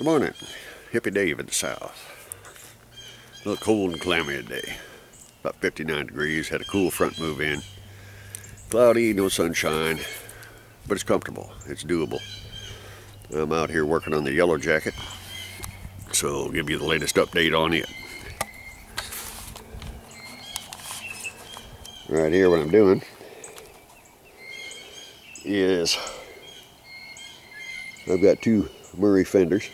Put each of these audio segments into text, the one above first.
Good morning. Hippie Dave in the south. A little cold and clammy today. About 59 degrees. Had a cool front move in. Cloudy, no sunshine, but it's comfortable. It's doable. I'm out here working on the YellowJacket, so I'll give you the latest update on it. Right here, what I'm doing is I've got two Murray fenders.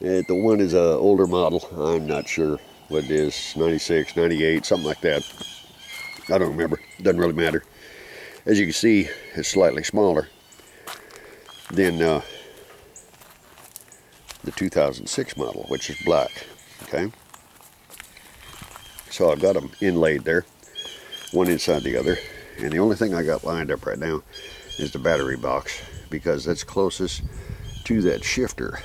The one is an older model. I'm not sure what it is, 96, 98, something like that. I don't remember. Doesn't really matter. As you can see, it's slightly smaller than the 2006 model, which is black. Okay. So I've got them inlaid there, one inside the other, and the only thing I got lined up right now is the battery box, because that's closest to that shifter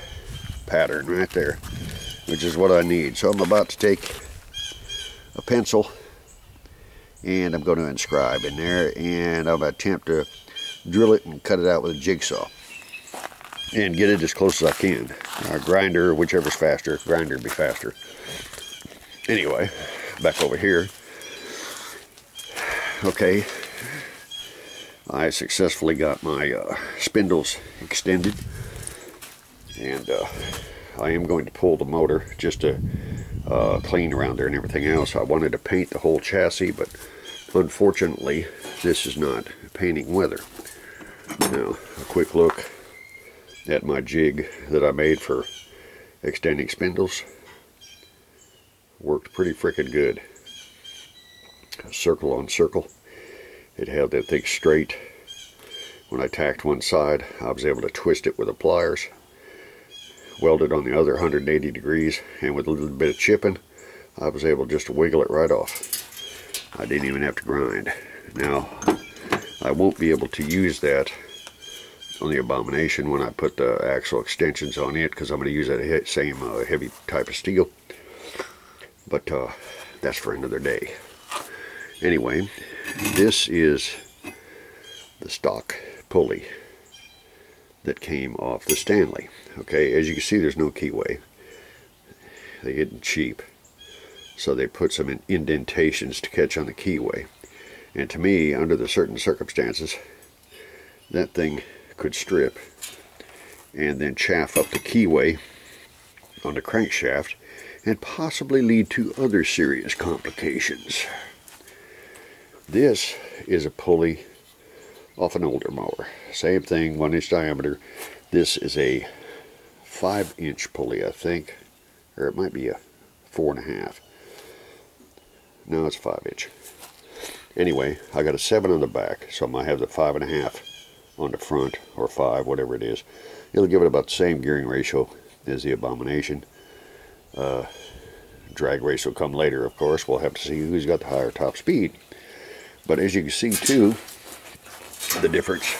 pattern right there, which is what I need. So I'm about to take a pencil and I'm going to inscribe in there, and I'm going to attempt to drill it and cut it out with a jigsaw and get it as close as I can. Grinder, whichever's faster. Grinder would be faster. Anyway, back over here. Okay, I successfully got my spindles extended, and I am going to pull the motor just to clean around there and everything else. I wanted to paint the whole chassis, but unfortunately this is not painting weather. Now, a quick look at my jig that I made for extending spindles. Worked pretty frickin' good. Circle on circle. It held that thing straight. When I tacked one side, I was able to twist it with the pliers. Welded on the other 180 degrees, and with a little bit of chipping, I was able just to wiggle it right off. I didn't even have to grind. Now, I won't be able to use that on the Abomination when I put the axle extensions on it, because I'm going to use that same heavy type of steel. But that's for another day. Anyway, this is the stock pulley that came off the Stanley. Okay, as you can see, there's no keyway. They get cheap, so they put some indentations to catch on the keyway. And to me, under the certain circumstances, that thing could strip and then chaff up the keyway on the crankshaft and possibly lead to other serious complications. This is a pulley off an older mower. Same thing, 1-inch diameter. This is a 5-inch pulley, I think, or it might be a 4.5. No, it's 5-inch. Anyway, I got a 7 on the back, so I might have the 5.5 on the front, or 5, whatever it is. It'll give it about the same gearing ratio as the Abomination. Drag race will come later, of course. We'll have to see who's got the higher top speed. But as you can see too, the difference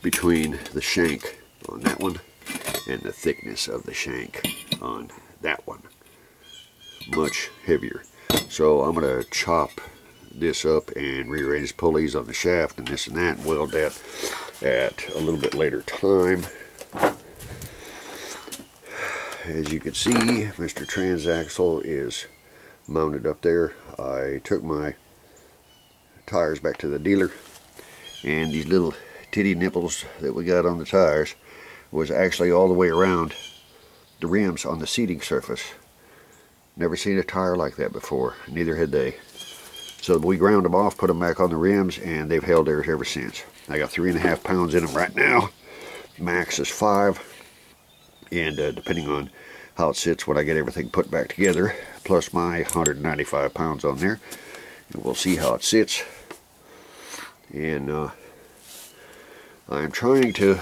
between the shank on that one and the thickness of the shank on that one. Much heavier. So I'm going to chop this up and rearrange pulleys on the shaft and this and that, and weld that at a little bit later time. As you can see, Mr. Transaxle is mounted up there. I took my tires back to the dealer, and these little titty nipples that we got on the tires was actually all the way around the rims on the seating surface. Never seen a tire like that before, neither had they. So we ground them off, put them back on the rims, and they've held theirs ever since. I got 3.5 pounds in them right now. Max is 5, and depending on how it sits when I get everything put back together, plus my 195 pounds on there, and we'll see how it sits. And I'm trying to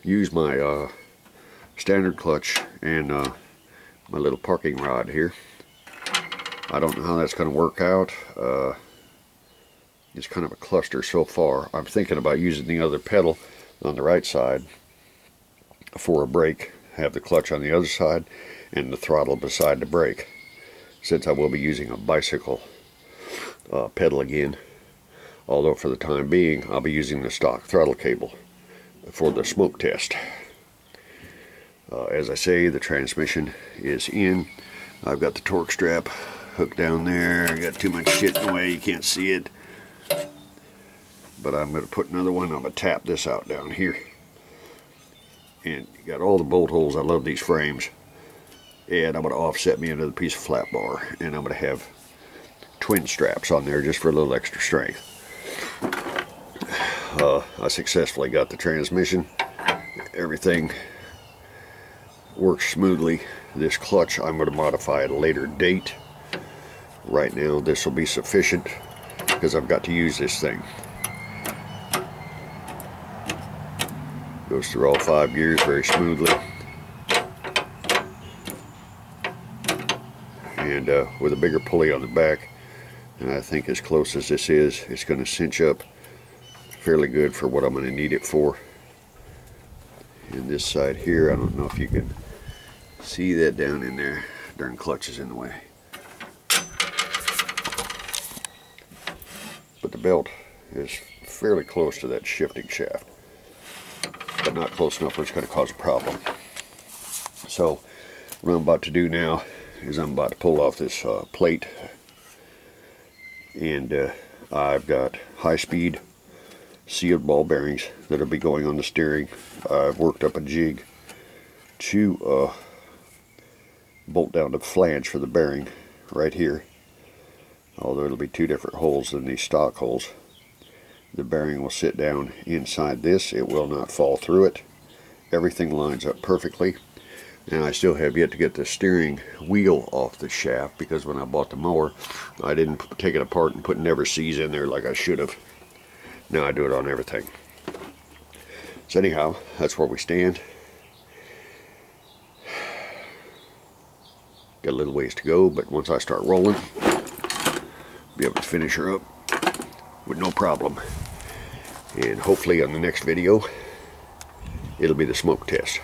use my standard clutch and my little parking rod here. I don't know how that's going to work out. It's kind of a cluster so far. I'm thinking about using the other pedal on the right side for a brake, have the clutch on the other side and the throttle beside the brake, since I will be using a bicycle pedal again. Although for the time being, I'll be using the stock throttle cable for the smoke test. As I say, the transmission is in. I've got the torque strap hooked down there. I got too much shit in the way, you can't see it. But I'm going to put another one. I'm going to tap this out down here. And you got all the bolt holes. I love these frames. And I'm going to offset me another piece of flat bar. And I'm going to have twin straps on there just for a little extra strength. I successfully got the transmission. Everything works smoothly. This clutch I'm going to modify at a later date. Right now this will be sufficient because I've got to use this thing. Goes through all 5 gears very smoothly. And with a bigger pulley on the back, and I think as close as this is, it's going to cinch up fairly good for what I'm going to need it for. And this side here, I don't know if you can see that down in there. Darn clutch is in the way. But the belt is fairly close to that shifting shaft, but not close enough where it's going to cause a problem. So what I'm about to do now is I'm about to pull off this plate, and I've got high-speed sealed ball bearings that'll be going on the steering. I've worked up a jig to bolt down the flange for the bearing right here. Although it'll be 2 different holes than these stock holes. The bearing will sit down inside this. It will not fall through it. Everything lines up perfectly. And I still have yet to get the steering wheel off the shaft, because when I bought the mower, I didn't take it apart and put never sees in there like I should have. Now I do it on everything. So anyhow, that's where we stand. Got a little ways to go, but once I start rolling, be able to finish her up with no problem. And hopefully on the next video, it'll be the smoke test.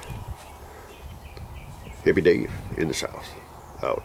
Hippie Dave in the South, out.